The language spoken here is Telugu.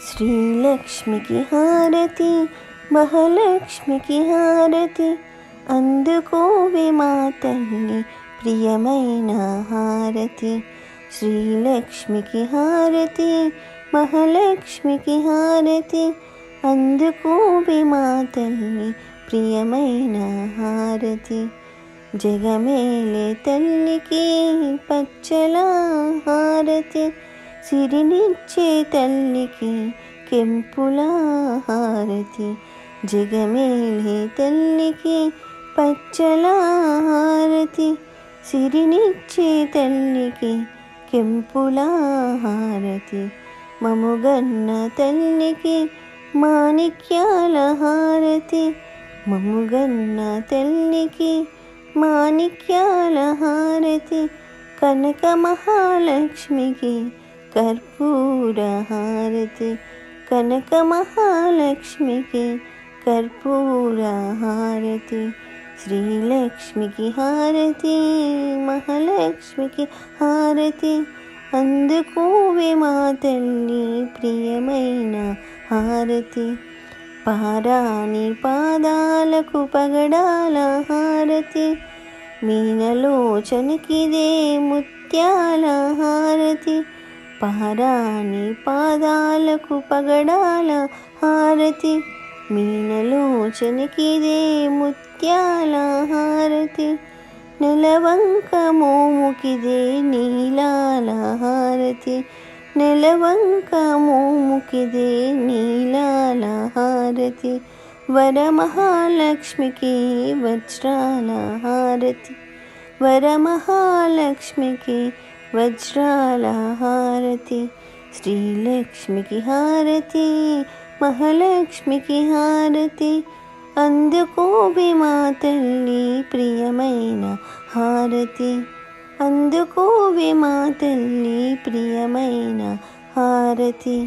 శ్రీలక్ష్మికి హారతి, మహాలక్ష్మికి హారతి, అందుకోవే మా తల్లి ప్రియమైన హారతి. శ్రీలక్ష్మికి హారతి, మహాలక్ష్మికి హారతి, అందుకోవే మా తల్లి ప్రియమైన హారతి. జగమేలే తల్లికి పచ్చల హారతి, సిరినిచ్చే తల్లికి కెంపుల హారతి. జగమేలే తల్లికి పచ్చల హారతి, సిరినిచ్చే తల్లికి కెంపుల హారతి. మముగన్న తల్లికి మాణిక్యాల హారతి, మముగన్న తల్లికి మాణిక్యాల హారతి. కనక మహాలక్ష్మికి కర్పూర హారతి, కనక మహాలక్ష్మికి కర్పూర హారతి. శ్రీలక్ష్మికి హారతి, మహాలక్ష్మికి హారతి, అందుకోవే మా తల్లి ప్రియమైన హారతి. పారాణి పాదాలకు పగడాల హారతి, మీనలోచనకిదే ముత్యాల హారతి. పారాణి పాదాలకు పగడాల హారతి, మీనలోచనకిదే ముత్యాల హారతి. నెలవంక మోముకిదే నీలాల హారతి, నెలవంక మోముకిదే నీలాల హారతి. వరమహాలక్ష్మికి వజ్రాల హారతి, వరమహాలక్ష్మికి వజ్రాల హారతి. శ్రీలక్ష్మికి హారతి, మహాలక్ష్మికి హారతి, అందుకోవే మా తల్లి ప్రియమైన హారతి. అందుకోవే మా తల్లి ప్రియమైన హారతి.